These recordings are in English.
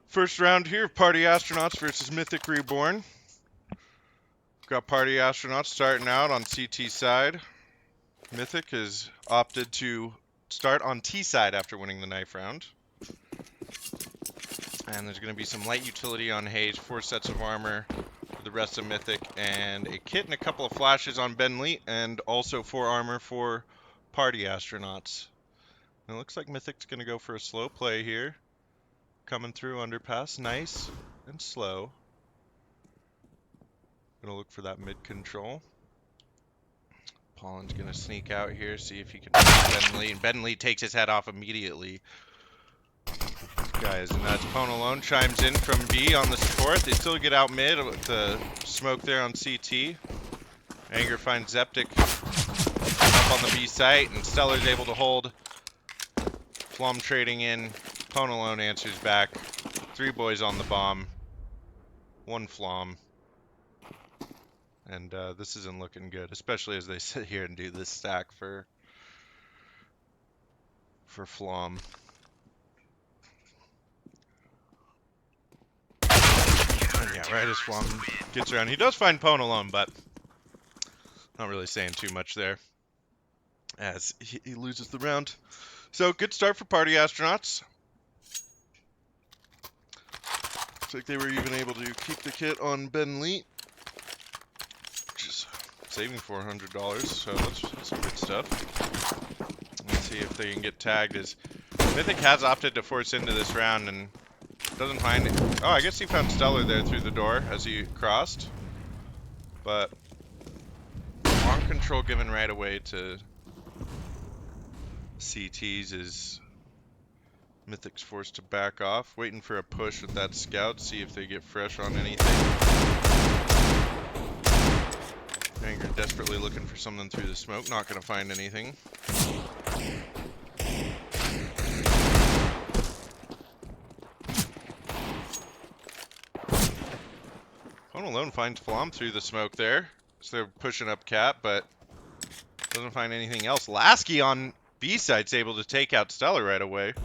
First round here, Party Astronauts versus Mythic Reborn. Got Party Astronauts starting out on CT side. Mythic has opted to start on T side after winning the knife round. And there's going to be some light utility on Hayes, 4 sets of armor for the rest of Mythic, and a kit and a couple of flashes on Ben Lee, and also 4 armor for Party Astronauts. And it looks like Mythic's going to go for a slow play here. Coming through underpass, nice and slow. Gonna look for that mid control. Pollen's gonna sneak out here, see if he can find Ben Lee, and Ben Lee takes his head off immediately. This guy is nuts. Pwn alone chimes in from B on the support. They still get out mid with the smoke there on CT. Anger finds Zeptic up on the B site, and Stellar's able to hold. Flom trading in. Pwn alone answers back. 3 boys on the bomb. 1 Flom. And this isn't looking good, especially as they sit here and do this stack for Flom. And yeah, right as Flom gets around. He does find Pwn alone, but not really saying too much there as he loses the round. So good start for Party Astronauts. Looks like they were even able to keep the kit on Ben Lee, which is saving $400, so that's some good stuff. Let's see if they can get tagged. As Mythic has opted to force into this round and doesn't find it. Oh, I guess he found Stellar there through the door as he crossed. But long control given right away to CTs is Mythic's forced to back off, waiting for a push with that scout, see if they get fresh on anything. Anger desperately looking for something through the smoke, not going to find anything. Pwn alone finds Flom through the smoke there, so they're pushing up Cat, but doesn't find anything else. Lasky on B site's able to take out Stellar right away.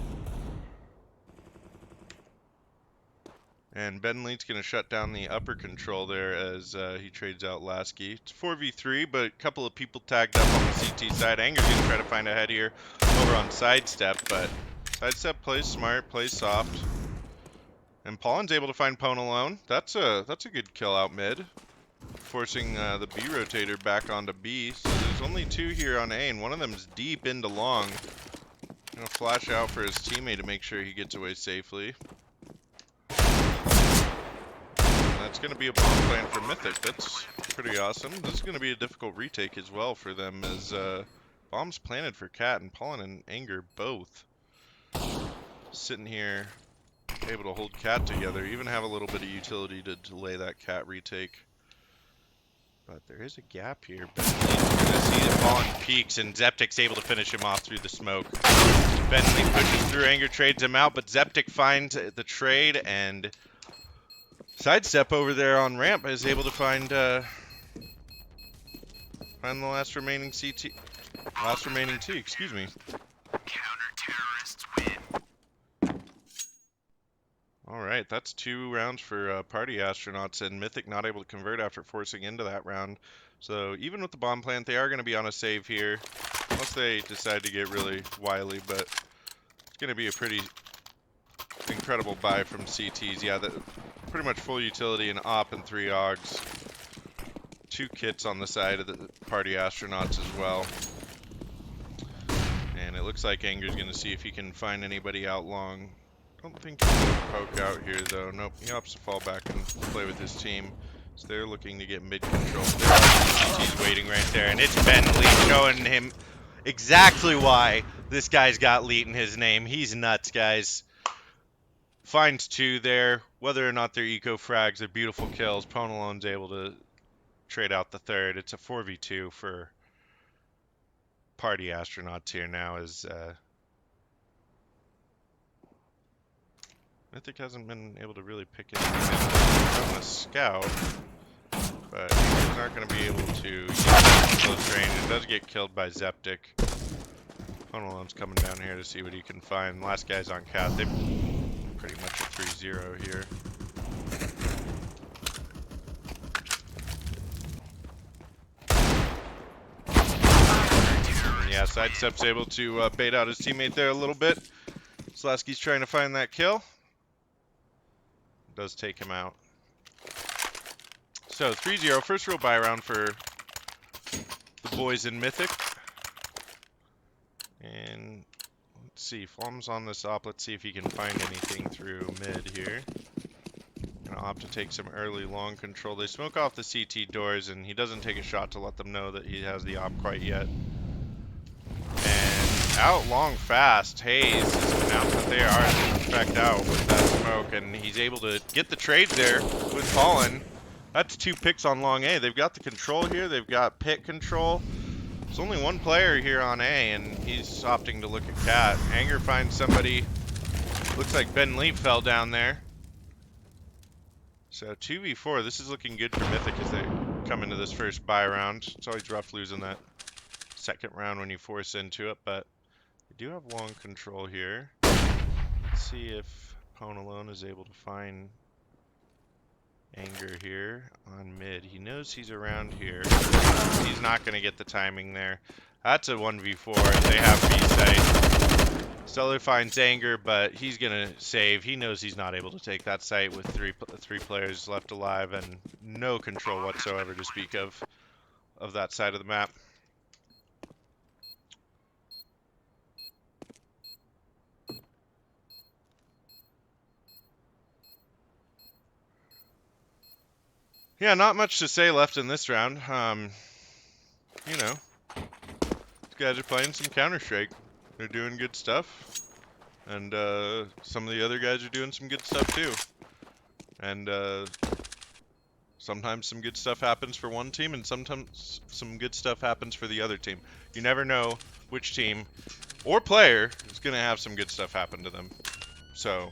And Ben Lee's going to shut down the upper control there as he trades out Lasky. It's 4v3, but a couple of people tagged up on the CT side. Anger's going to try to find a head here over on Sidestep, but Sidestep plays smart, plays soft. And Pollen's able to find Pwn alone. That's a good kill out mid, forcing the B rotator back onto B. So there's only 2 here on A, and one of them is deep into long. Gonna flash out for his teammate to make sure he gets away safely. That's going to be a bomb plan for Mythic. That's pretty awesome. This is going to be a difficult retake as well for them, as bombs planted for Cat, and Pollen and Anger both sitting here able to hold Cat together, even have a little bit of utility to delay that Cat retake. But there is a gap here. Ben Lee's going to see that Pollen peeks, and Zeptic's able to finish him off through the smoke. Ben Lee pushes through, Anger trades him out, but Zeptic finds the trade, and Sidestep over there on ramp is able to find the last remaining T, excuse me. Counter-terrorists win. Alright, that's 2 rounds for Party Astronauts, and Mythic not able to convert after forcing into that round. So even with the bomb plant, they are going to be on a save here, unless they decide to get really wily, but it's going to be a pretty incredible buy from CTs. Yeah, pretty much full utility in op and 3 augs. 2 kits on the side of the Party Astronauts as well. And it looks like Anger's going to see if he can find anybody out long. Don't think he's going to poke out here though. Nope, he opts to fall back and play with his team. So they're looking to get mid control. He's waiting right there, and it's Ben Lee showing him exactly why this guy's got Leet in his name. He's nuts, guys. Finds 2 there. Whether or not they're eco frags, they're beautiful kills. Pwn alone's able to trade out the 3rd. It's a 4v2 for Party Astronauts here now, as Mythic hasn't been able to really pick it from the scout, but he's not going to be able to use close range. It does get killed by Zeptic. Pwn alone's coming down here to see what he can find. Last guy's on Cat. They pretty much a 3-0 here. Yeah, Sidestep's able to bait out his teammate there a little bit. Slasky's trying to find that kill. Does take him out. So 3-0, first real buy round for the boys in Mythic. And let's see, Flom's on this op. Let's see if he can find anything through mid here. Gonna opt to take some early long control. They smoke off the CT doors, and he doesn't take a shot to let them know that he has the op quite yet. And out long fast, Hayes has announced that they are in fact out with that smoke, and he's able to get the trade there with Pollen. That's 2 picks on long A. They've got the control here. They've got pit control. There's only 1 player here on A, and he's opting to look at Cat. Anger finds somebody. Looks like Ben Leap fell down there. So 2v4. This is looking good for Mythic as they come into this first buy round. It's always rough losing that second round when you force into it, but they do have long control here. Let's see if Pone alone is able to find Anger here on mid. He knows he's around here. He's not going to get the timing there. That's a 1v4. They have B-site. Stellar finds Anger, but he's going to save. He knows he's not able to take that site with three players left alive and no control whatsoever to speak of that side of the map. Yeah, not much to say left in this round. You know, these guys are playing some Counter-Strike. They're doing good stuff. And some of the other guys are doing some good stuff too. And sometimes some good stuff happens for one team, and sometimes some good stuff happens for the other team. You never know which team or player is going to have some good stuff happen to them. So,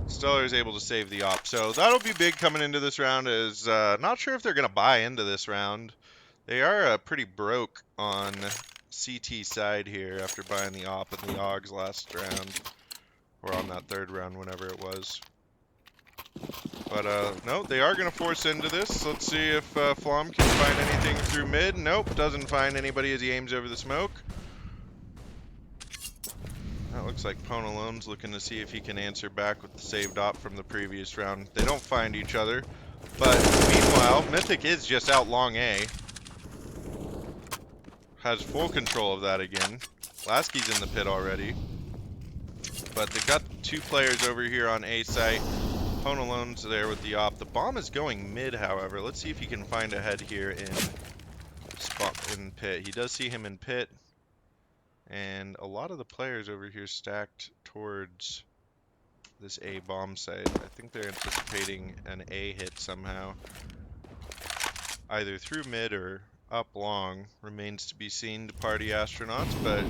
Stellar is able to save the op. So that'll be big coming into this round. Is not sure if they're going to buy into this round. They are pretty broke on CT side here after buying the op and the Augs last round. Or on that third round, whenever it was. But no, they are going to force into this. Let's see if Flom can find anything through mid. Nope, doesn't find anybody as he aims over the smoke. That looks like Pone alone's looking to see if he can answer back with the saved op from the previous round. They don't find each other. But meanwhile, Mythic is just out long A. Has full control of that again. Lasky's in the pit already. But they've got 2 players over here on A site. Pone alone's there with the op. The bomb is going mid, however. Let's see if he can find a head here in pit. He does see him in pit. And a lot of the players over here stacked towards this A bomb site. I think they're anticipating an A hit somehow. Either through mid or up long. Remains to be seen to party astronauts, but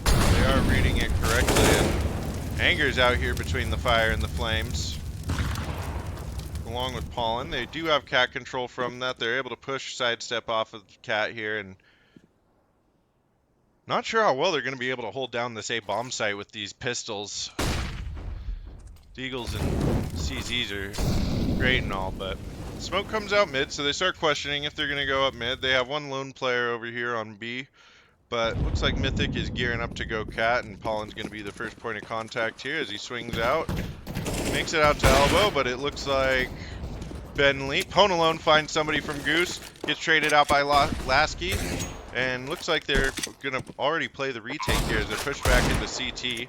they are reading it correctly. And Anger's out here between the fire and the flames. Along with Pollen. They do have cat control from that. They're able to push sidestep off of cat here, and not sure how well they're going to be able to hold down this A bomb site with these pistols. Deagles and CZs are great and all, but smoke comes out mid, so they start questioning if they're going to go up mid. They have 1 lone player over here on B, but looks like Mythic is gearing up to go cat, and Pollen's going to be the first point of contact here as he swings out. Makes it out to elbow, but it looks like Ben Lee. Pone alone finds somebody from Goose, gets traded out by Lasky. And looks like they're going to already play the retake here as they're pushed back into CT.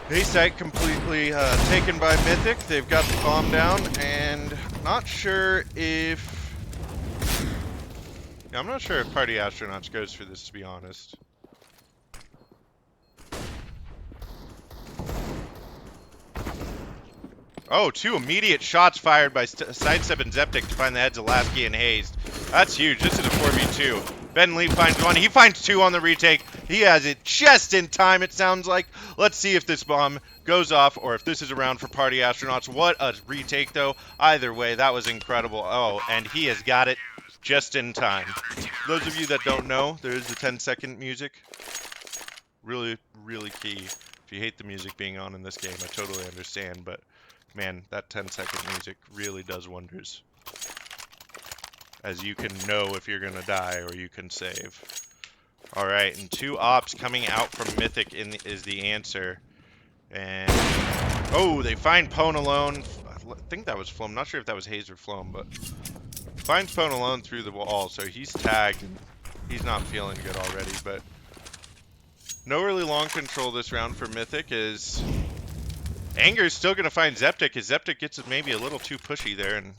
A site completely taken by Mythic. They've got the bomb down, and not sure if... Yeah, I'm not sure if Party Astronauts goes for this, to be honest. Oh, 2 immediate shots fired by Sidestep and Zeptic to find the heads of Lasky and Hayes. That's huge. This is a 4v2. Ben Lee finds 1. He finds 2 on the retake. He has it just in time, it sounds like. Let's see if this bomb goes off or if this is a round for Party Astronauts. What a retake, though. Either way, that was incredible. Oh, and he has got it just in time. Those of you that don't know, there is the 10-second music. Really, really key. If you hate the music being on in this game, I totally understand, but man, that 10-second music really does wonders. As you can know if you're gonna die or you can save. Alright, and 2 ops coming out from Mythic is the answer. And oh, they find Pone alone. I think that was Flom. Not sure if that was Hayes or Flom, but finds Pone alone through the wall, so he's tagged. And he's not feeling good already, but no really long control this round for Mythic. Is Anger is still going to find Zeptic, as Zeptic gets maybe a little too pushy there and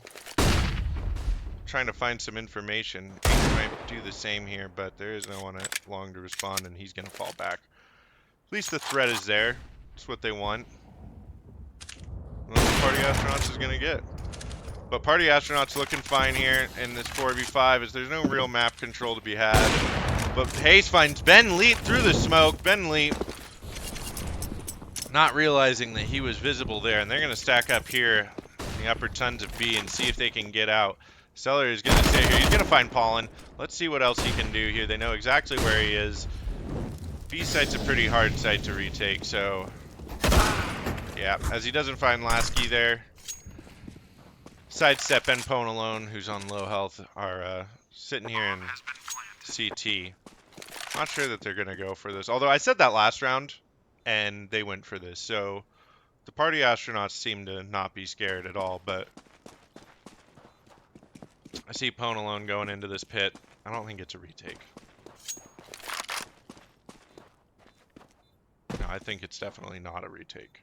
trying to find some information. Anger might do the same here, but there is no one long to respond, and he's going to fall back. At least the threat is there. That's what they want. What the Party Astronauts is going to get. But Party Astronauts looking fine here in this 4v5 as there's no real map control to be had. But Hayes finds Ben Leap through the smoke. Ben Leap not realizing that he was visible there. And they're going to stack up here in the upper tons of B and see if they can get out. Stellar is going to stay here. He's going to find Pollen. Let's see what else he can do here. They know exactly where he is. B site's a pretty hard site to retake, so yeah, as he doesn't find Lasky there. Sidestep and Pone alone, who's on low health, are sitting here in CT. Not sure that they're going to go for this. Although I said that last round, and they went for this. So the Party Astronauts seem to not be scared at all, but I see Pone alone going into this pit. I don't think it's a retake. No, I think it's definitely not a retake.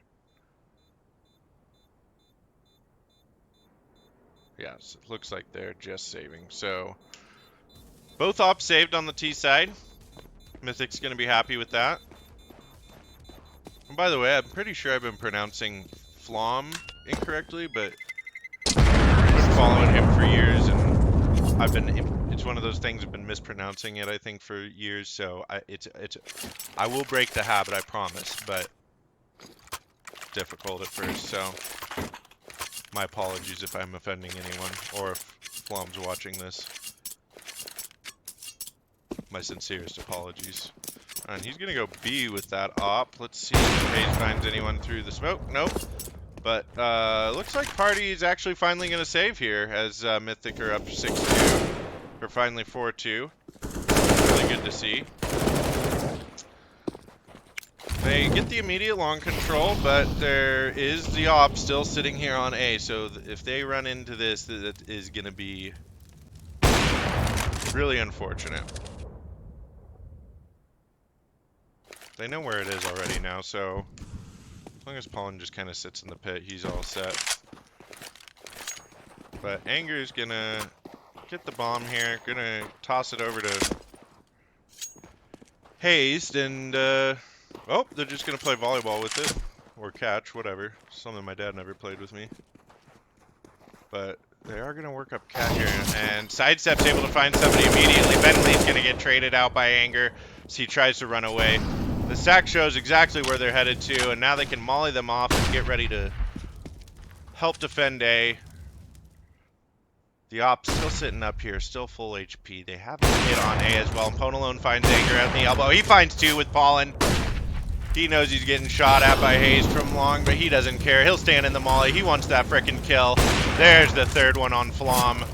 Yes, it looks like they're just saving. So both ops saved on the T side. Mythic's going to be happy with that. And by the way, I'm pretty sure I've been pronouncing Flom incorrectly, but I've been following him for years, and it's one of those things I've been mispronouncing it, I think, for years. So I will break the habit, I promise, but it's difficult at first. So my apologies if I'm offending anyone, or if Flom's watching this. My sincerest apologies. And he's gonna go B with that op. Let's see if Hayes finds anyone through the smoke. Nope. But looks like Party is actually finally gonna save here, as Mythic are up 6-2, or finally 4-2. Really good to see. They get the immediate long control, but there is the op still sitting here on A, so if they run into this, that is going to be really unfortunate. They know where it is already now, so as long as Pollen just kind of sits in the pit, he's all set. But Anger's going to get the bomb here, going to toss it over to Hayes, and oh, they're just going to play volleyball with it. Or catch, whatever. Something my dad never played with me. But they are going to work up cat here. And Sidestep's able to find somebody immediately. Bentley's going to get traded out by Anger as he tries to run away. The stack shows exactly where they're headed to. And now they can molly them off and get ready to help defend A. The op's still sitting up here, still full HP. They have a hit on A as well. And Pone alone finds Anger at the elbow. He finds 2 with Pollen. He knows he's getting shot at by Hayes from long, but he doesn't care. He'll stand in the molly. He wants that frickin' kill. There's the third one on Flom.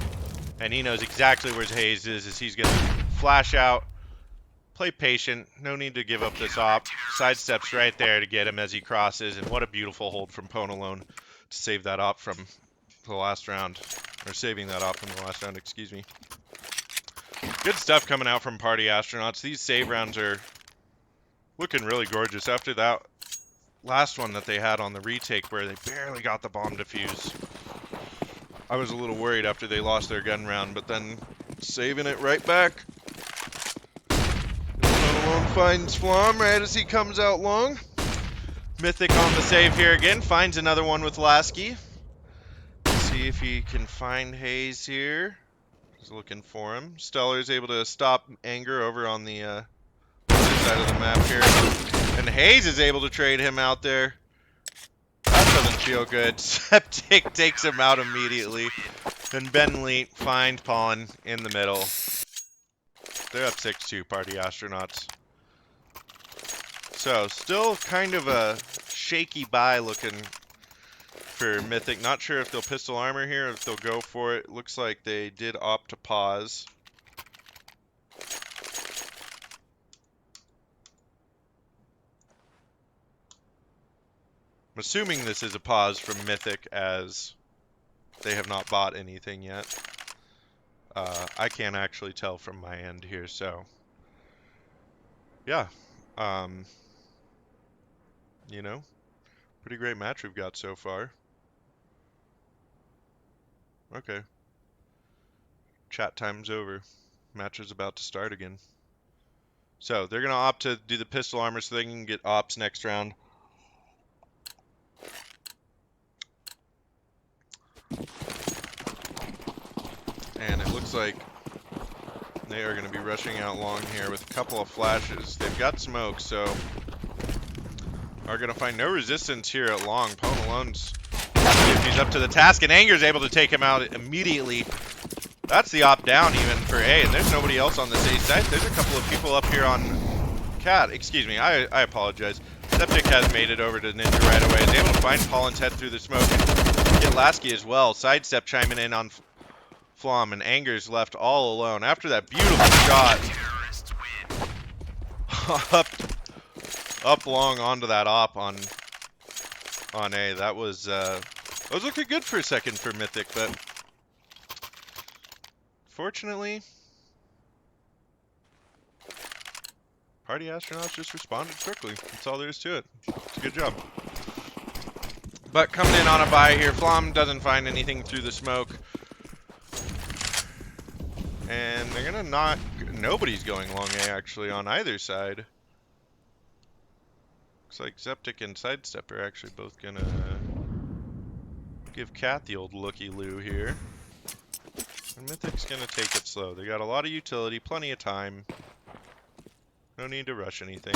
And he knows exactly where Hayes is, as he's going to flash out. Play patient. No need to give up this op. Sidesteps right there to get him as he crosses. And what a beautiful hold from Pone alone to save that op from the last round. Or saving that op from the last round, excuse me. Good stuff coming out from Party Astronauts. These save rounds are looking really gorgeous after that last one that they had on the retake where they barely got the bomb defused. I was a little worried after they lost their gun round, but then saving it right back. Pone alone finds Flom right as he comes out long. Mythic on the save here again, finds another one with Lasky. See if he can find Hayes here. He's looking for him. Stellar is able to stop Anger over on the other side of the map here. And Hayes is able to trade him out there. That doesn't feel good. Septic takes him out immediately. Then Benley find Pollen in the middle. They're up 6-2, Party Astronauts. So, still kind of a shaky buy looking for Mythic. Not sure if they'll pistol armor here or if they'll go for it. Looks like they did opt to pause. I'm assuming this is a pause from Mythic as they have not bought anything yet. I can't actually tell from my end here, so yeah. You know, pretty great match we've got so far. Okay. Chat time's over. Match is about to start again. So they're gonna opt to do the pistol armor so they can get ops next round. And it looks like they are going to be rushing out long here with a couple of flashes. They've got smoke, so are going to find no resistance here at long. Pone alone's if he's up to the task, and Anger's able to take him out immediately. That's the opt down even for A, and there's nobody else on this A side. There's a couple of people up here on Cat. Excuse me, I apologize. Septic has made it over to Ninja right away. Is able to find Pollen's head through the smoke and get Lasky as well. Sidestep chiming in on Flom, and Anger's left all alone after that beautiful shot up long onto that op on A. That was looking good for a second for Mythic, but fortunately Party Astronauts just responded quickly. That's all there is to it. It's a good job. But coming in on a buy here, Flom doesn't find anything through the smoke. And they're gonna not. Nobody's going long A actually on either side. Looks like Zeptic and Sidestep are actually both gonna give Cat the old looky-loo here. And Mythic's gonna take it slow. They got a lot of utility, plenty of time. No need to rush anything.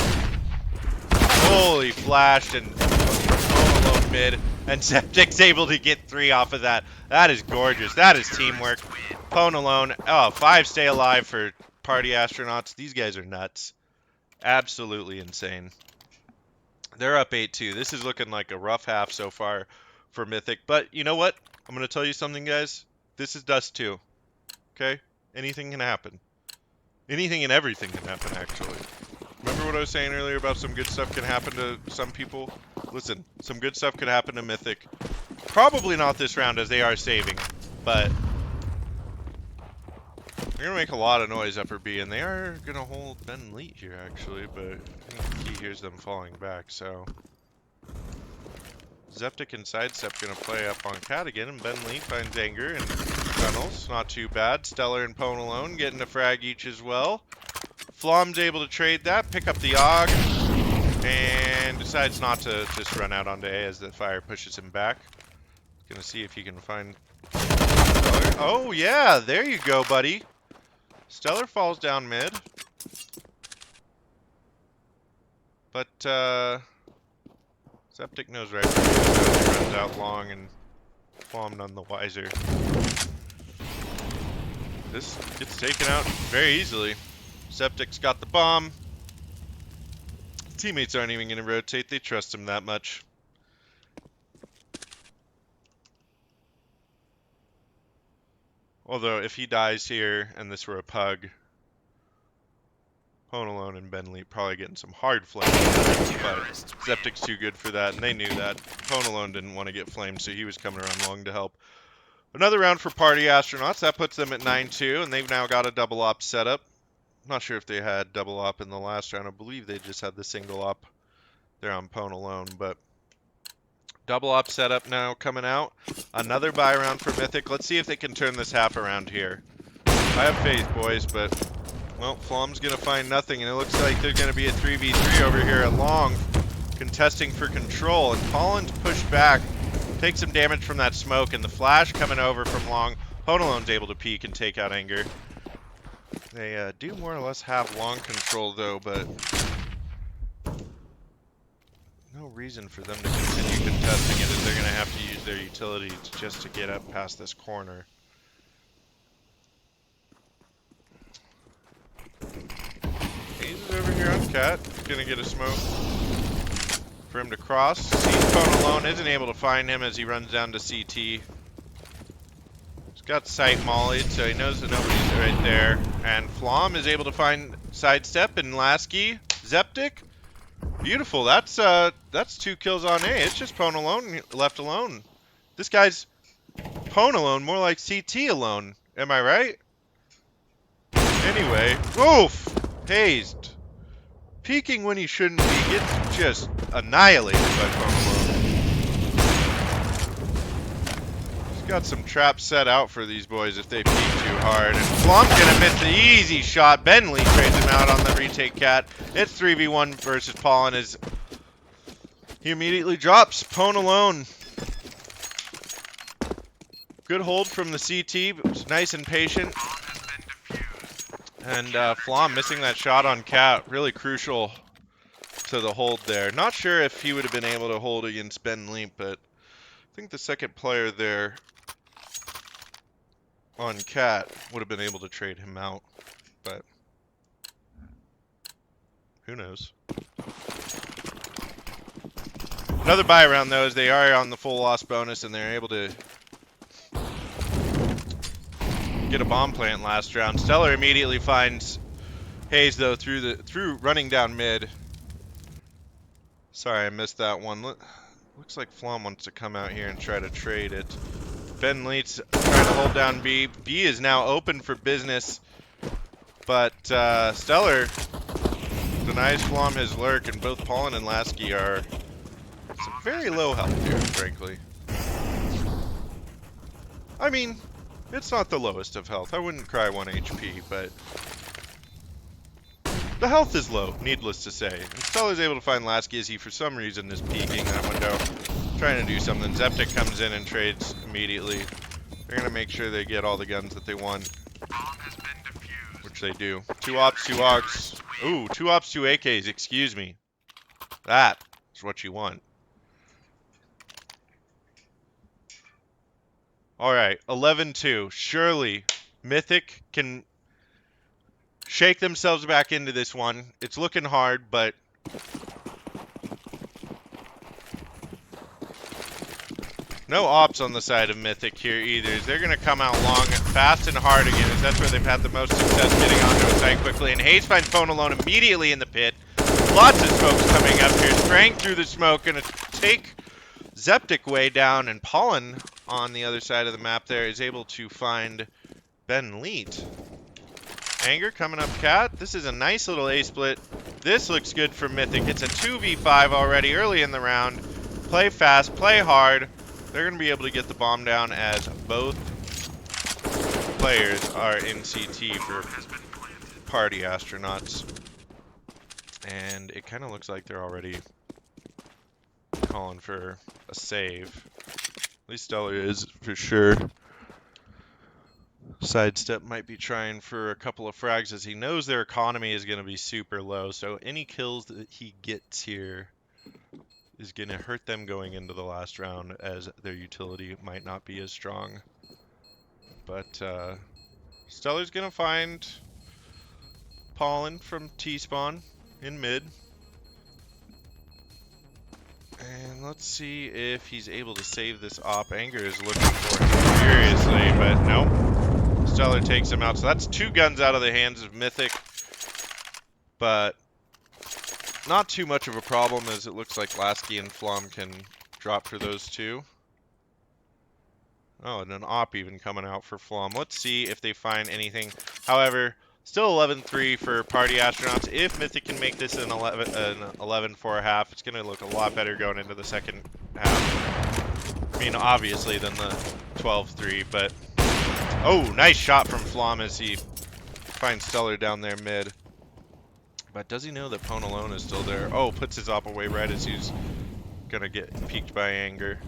Holy flashed and alone mid, and Zeptic's able to get 3 off of that. That is gorgeous. That is teamwork. Pone alone. Oh, 5 stay alive for Party Astronauts. These guys are nuts. Absolutely insane. They're up 8-2. This is looking like a rough half so far for Mythic. But you know what? I'm going to tell you something, guys. This is Dust 2. Okay? Anything can happen. Anything and everything can happen, actually. Remember what I was saying earlier about some good stuff can happen to some people? Listen, some good stuff could happen to Mythic. Probably not this round as they are saving. But they're going to make a lot of noise upper B, and they are going to hold Ben Leet here, actually, but I think he hears them falling back, so Zeptic and Sidestep going to play up on Cat again, and Ben Leet finds Anger and tunnels. Not too bad. Stellar and Pone alone getting a frag each as well. Flom's able to trade that, pick up the AUG, and decides not to just run out onto A as the fire pushes him back. Going to see if he can find Stellar. Oh, yeah, there you go, buddy. Stellar falls down mid. But, Septic knows right where he runs out long, and Flom none the wiser. This gets taken out very easily. Septic's got the bomb. Teammates aren't even going to rotate. They trust him that much. Although, if he dies here, and this were a pug, Pone alone and Ben Lee probably getting some hard flames, but Zeptic's too good for that, and they knew that. Pone alone didn't want to get flamed, so he was coming around long to help. Another round for Party Astronauts. That puts them at 9-2, and they've now got a double op setup. Not sure if they had double op in the last round. I believe they just had the single op there on Pone alone, but double op setup now coming out. Another buy round for Mythic. Let's see if they can turn this half around here. I have faith, boys, but well, Flom's going to find nothing, and it looks like there's going to be a 3v3 over here at long, contesting for control, and Pollen's pushed back, takes some damage from that smoke, and the flash coming over from long. Pone alone's able to peek and take out Anger. They do more or less have long control, though, but no reason for them to continue contesting it, as they're going to have to use their utility just to get up past this corner. around. Cat gonna get a smoke for him to cross. Sees Pwn alone, isn't able to find him as he runs down to CT. He's got sight mollied, so he knows that nobody's right there. And Flom is able to find sidestep and Lasky. Zeptic. Beautiful. That's 2 kills on A. It's just Pwn alone left alone. This guy's Pwn alone, more like CT alone. Am I right? Anyway, oof! Hazed. Peeking when he shouldn't be, gets just annihilated by Pwn alone. He's got some traps set out for these boys if they peek too hard. And Flom's gonna miss the easy shot. Bentley trades him out on the retake, Cat. It's 3v1 versus Pollen as he immediately drops Pwn alone. Good hold from the CT, but was nice and patient. And Flom missing that shot on Cat, really crucial to the hold there. Not sure if he would have been able to hold against Ben Leap, but I think the second player there on Cat would have been able to trade him out, but who knows. Another buy around though, as they are on the full loss bonus and they're able to get a bomb plant last round. Stellar immediately finds Hayes though through running down mid. Sorry, I missed that one. Looks like Flom wants to come out here and try to trade it. Ben Leeds trying to hold down B. B is now open for business, but Stellar denies Flom his lurk, and both Pollen and Lasky are some very low health here, frankly. I mean, it's not the lowest of health. I wouldn't cry 1 HP, but the health is low, needless to say. And Stellar's able to find Lasky as he, for some reason, is peeking that window, trying to do something. Zeptic comes in and trades immediately. They're going to make sure they get all the guns that they want, which they do. 2 ops, 2 augs. Ooh, 2 ops, 2 AKs, excuse me. That is what you want. Alright, 11-2. Surely Mythic can shake themselves back into this one. It's looking hard, but no ops on the side of Mythic here either. They're going to come out long, fast, and hard again, as that's where they've had the most success getting onto a site quickly. And Hayes finds Pwn alone immediately in the pit. Lots of smokes coming up here. Sprang through the smoke, going to take Zeptic way down, and Pollen on the other side of the map there is able to find Ben Leet. Anger coming up, Cat. This is a nice little A split. This looks good for Mythic. It's a 2v5 already early in the round. Play fast, play hard. They're going to be able to get the bomb down as both players are in CT for party astronauts. And it kind of looks like they're already calling for a save. At least Stellar is for sure. Sidestep might be trying for a couple of frags as he knows their economy is going to be super low. So any kills that he gets here is going to hurt them going into the last round, as their utility might not be as strong. But Stellar's going to find Pollen from T-spawn in mid. And let's see if he's able to save this op. Anger is looking for him furiously, but nope. Stellar takes him out. So that's 2 guns out of the hands of Mythic. But not too much of a problem, as it looks like Lasky and Flom can drop for those 2. Oh, and an op even coming out for Flom. Let's see if they find anything. However, still 11-3 for Party Astronauts. If Mythic can make this an 11 for a half, it's going to look a lot better going into the second half. I mean, obviously, than the 12-3, but oh, nice shot from Flom as he finds Stellar down there mid. But does he know that Pwn alone is still there? Oh, puts his op away right as he's going to get peeked by Anger.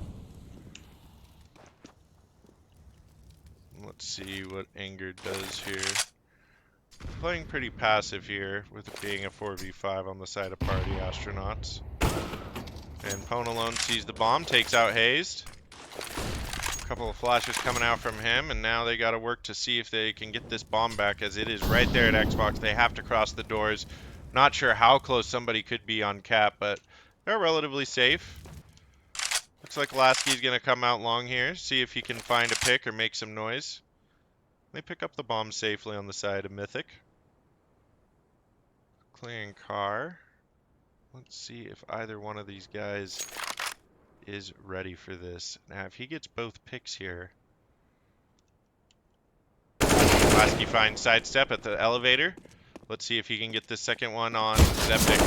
Let's see what Anger does here. Playing pretty passive here, with it being a 4v5 on the side of Party Astronauts. And Pwn alone sees the bomb, takes out Hazed. A couple of flashes coming out from him, and now they got to work to see if they can get this bomb back, as it is right there at Xbox. They have to cross the doors. Not sure how close somebody could be on cap, but they're relatively safe. Looks like Lasky's going to come out long here, see if he can find a pick or make some noise. They pick up the bomb safely on the side of Mythic. Clearing car. Let's see if either one of these guys is ready for this. Now, if he gets both picks here. Lasky finds sidestep at the elevator. Let's see if he can get the second one on Zeptic.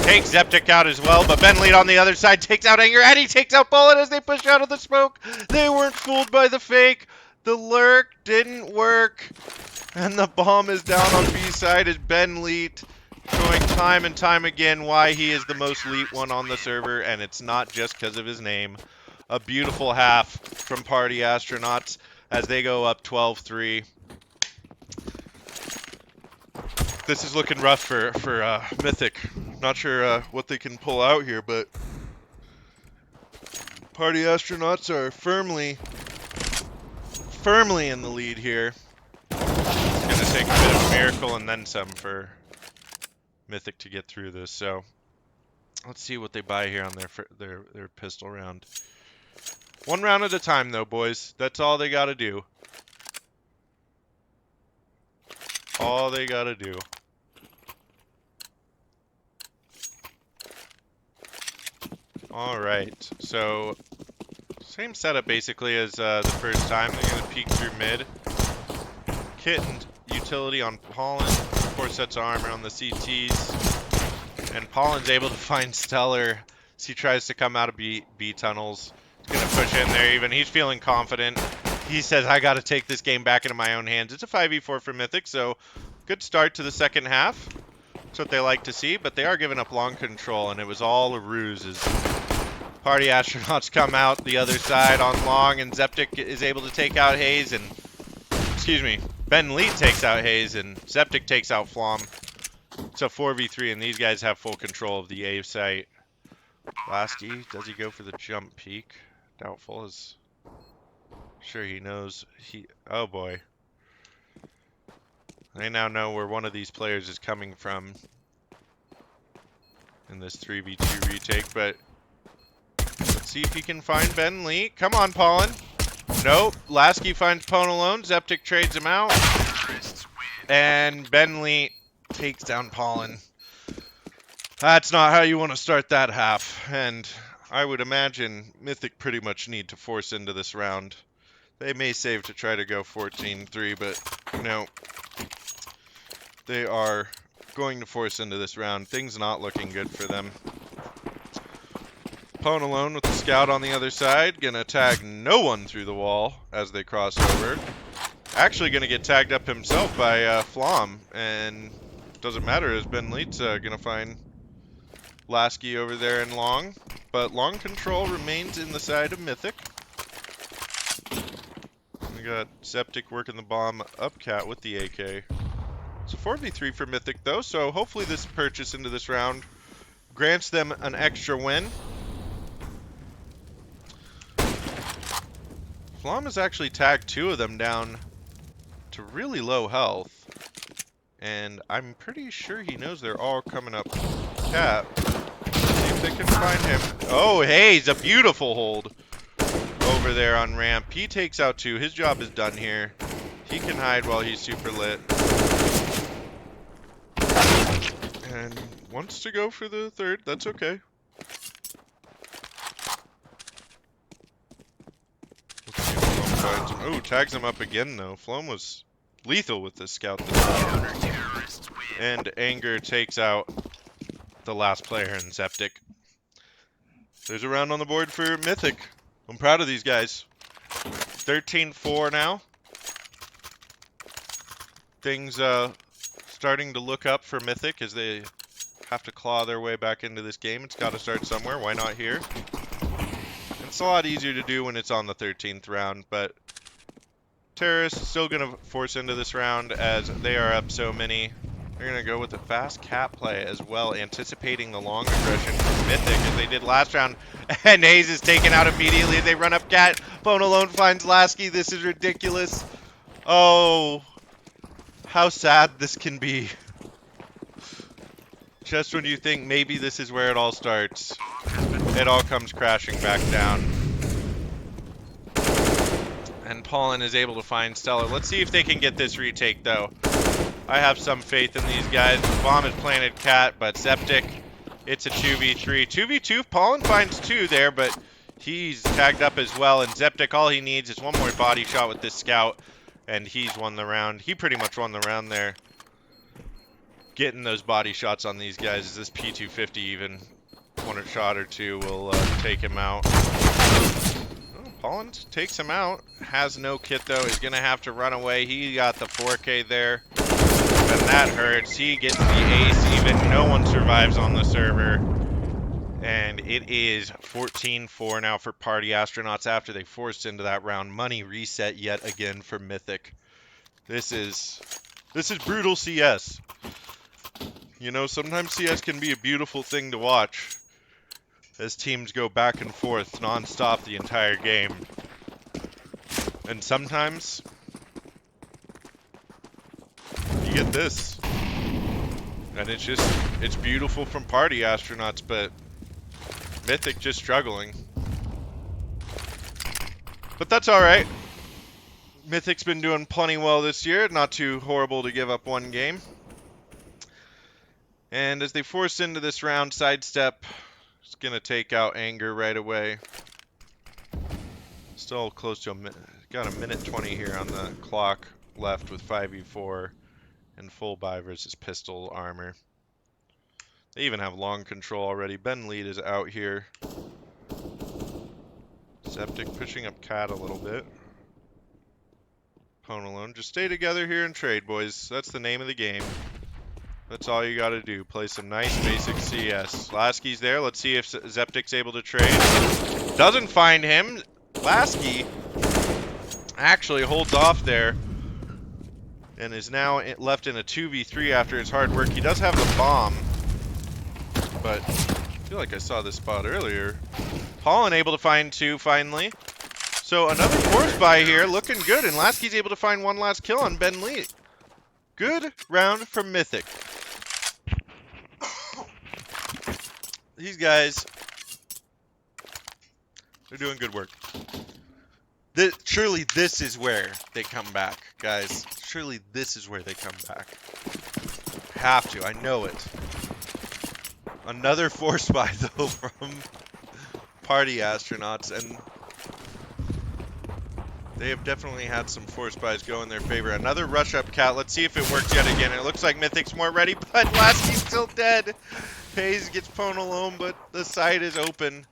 Takes Zeptic out as well, but Ben Lead on the other side takes out Anger, and he takes out Bullet as they push out of the smoke. They weren't fooled by the fake. The lurk didn't work. And the bomb is down on B side as Ben Leet showing time and time again why he is the most elite one on the server, and it's not just because of his name. A beautiful half from Party Astronauts as they go up 12-3. This is looking rough for Mythic. Not sure what they can pull out here, but Party Astronauts are firmly in the lead here. It's going to take a bit of a miracle and then some for Mythic to get through this. So let's see what they buy here on their pistol round. One round at a time, though, boys. That's all they got to do. All they got to do. All right, so same setup basically as the first time. They're going to peek through mid. Kit and utility on Pollen. 4 sets of armor on the CTs. And Pollen's able to find Stellar as he tries to come out of B tunnels. He's going to push in there even. He's feeling confident. He says, I got to take this game back into my own hands. It's a 5v4 for Mythic, so good start to the second half. That's what they like to see, but they are giving up long control, and it was all a ruse as Party Astronauts come out the other side on long, and Zeptic is able to take out Hayes, and, excuse me, Ben Lee takes out Hayes, and Zeptic takes out Flom. It's a 4v3, and these guys have full control of the A site. Lasky, does he go for the jump peak? Doubtful. Is sure he knows. Oh boy. They now know where one of these players is coming from in this 3v2 retake, but let's see if he can find Ben Lee. Come on, Pollen. Nope. Lasky finds Pone alone. Zeptic trades him out. And Ben Lee takes down Pollen. That's not how you want to start that half. And I would imagine Mythic pretty much need to force into this round. They may save to try to go 14-3, but no. They are going to force into this round. Things not looking good for them. Pone alone with the scout on the other side. Gonna tag no one through the wall as they cross over. Actually gonna get tagged up himself by Flom. And doesn't matter as Ben Leet's gonna find Lasky over there in long. But long control remains in the side of Mythic. We got Zeptic working the bomb up cat with the AK. It's a 4v3 for Mythic though, so hopefully this purchase into this round grants them an extra win. Flom has actually tagged 2 of them down to really low health. And I'm pretty sure he knows they're all coming up cat. See if they can find him. Oh, hey, it's a beautiful hold over there on ramp. He takes out 2. His job is done here. He can hide while he's super lit. And wants to go for the third. That's okay. Let's see if Flom finds him. Oh, tags him up again, though. Flom was lethal with this scout this time. And Anger takes out the last player in Zeptic. There's a round on the board for Mythic. I'm proud of these guys. 13-4 now. Things starting to look up for Mythic as they have to claw their way back into this game. It's got to start somewhere. Why not here? It's a lot easier to do when it's on the 13th round, but Terrorists still going to force into this round as they are up so many. They're going to go with a fast cat play as well, anticipating the long aggression from Mythic as they did last round. And Hayes is taken out immediately. They run up cat. Bone alone finds Lasky. This is ridiculous. Oh, how sad this can be. Just when you think maybe this is where it all starts, it all comes crashing back down. And Paulin is able to find Stellar. Let's see if they can get this retake, though. I have some faith in these guys. The bomb has planted Cat, but Septic, it's a 2v3. 2v2, Paulin finds 2 there, but he's tagged up as well. And Septic, all he needs is one more body shot with this scout, and he's won the round. He pretty much won the round there. Getting those body shots on these guys. Is this P250 even? One shot or two will take him out. Oh, Paulin takes him out. Has no kit though. He's gonna have to run away. He got the 4K there. And that hurts. He gets the ace even. No one survives on the server. And it is 14-4 now for Party Astronauts after they forced into that round. Money reset yet again for Mythic. This is brutal CS. You know, sometimes CS can be a beautiful thing to watch as teams go back and forth non-stop the entire game. And sometimes you get this. And it's beautiful from Party Astronauts, but Mythic just struggling. But that's alright. Mythic's been doing plenty well this year. Not too horrible to give up one game. And as they force into this round, Sidestep is going to take out Anger right away. Still close to got a minute 20 here on the clock left with 5v4 and full buy versus pistol armor. They even have long control already. Ben Lead is out here. Septic pushing up Cat a little bit. Pwn alone. Just stay together here and trade, boys. That's the name of the game. That's all you gotta do. Play some nice basic CS. Lasky's there. Let's see if Zeptic's able to trade. Doesn't find him. Lasky actually holds off there and is now left in a 2v3 after his hard work. He does have the bomb, but I feel like I saw this spot earlier. Paulin able to find 2 finally. So another force buy here, looking good, and Lasky's able to find one last kill on Ben Lee. Good round from Mythic. These guys, they're doing good work. Surely this is where they come back, guys. Surely this is where they come back. Have to, I know it. Another force buy though from Party Astronauts, and they have definitely had some force buys go in their favor. Another rush up Cat. Let's see if it works yet again. It looks like Mythic's more ready, but Lasky's still dead. Hayes gets Pwn alone, but the side is open.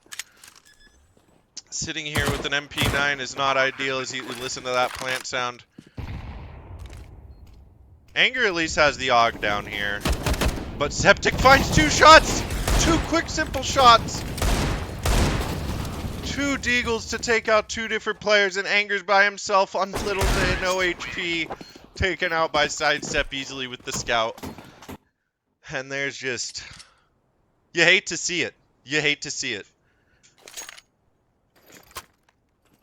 Sitting here with an MP9 is not ideal as you listen to that plant sound. Anger at least has the AUG down here. But Septic finds 2 shots! 2 quick, simple shots! 2 deagles to take out 2 different players, and Anger's by himself on little to no HP. Taken out by Sidestep easily with the scout. And there's just... You hate to see it. You hate to see it.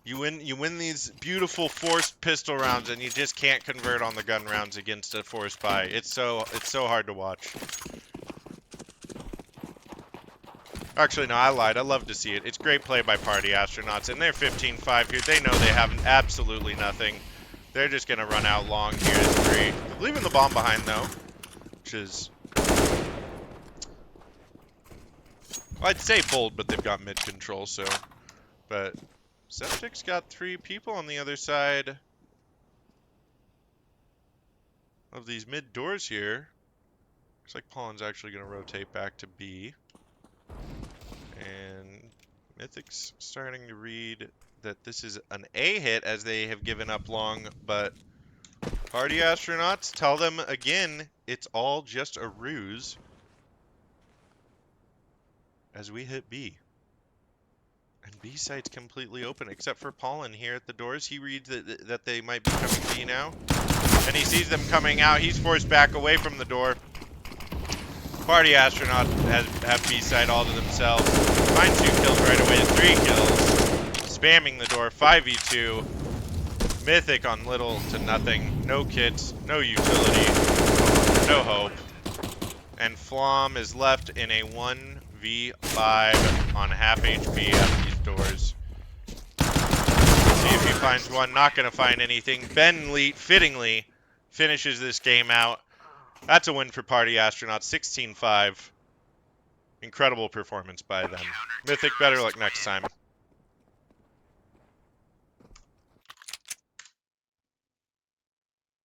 You win these beautiful forced pistol rounds, and you just can't convert on the gun rounds against a forced buy. It's so hard to watch. Actually, no, I lied. I love to see it. It's great play by Party Astronauts, and they're 15-5 here. They know they have absolutely nothing. They're just gonna run out long here as 3. They're leaving the bomb behind though, which is, I'd say bold, but they've got mid control, so. But Septic's got 3 people on the other side of these mid doors here. Looks like Paulin's actually going to rotate back to B. And Mythic's starting to read that this is an A hit as they have given up long, but Party Astronauts tell them again, it's all just a ruse as we hit B. And B site's completely open, except for Paulin here at the doors. He reads that they might be coming B now. And he sees them coming out. He's forced back away from the door. Party Astronauts have B site all to themselves. Find 2 kills right away to 3 kills. Spamming the door, 5v2. Mythic on little to nothing. No kits, no utility, no hope. And Flom is left in a 1v5 on half HP at these doors. See if he finds one. Not going to find anything. Ben Leet, fittingly, finishes this game out. That's a win for Party Astronauts, 16-5. Incredible performance by them. Mythic, better luck next time.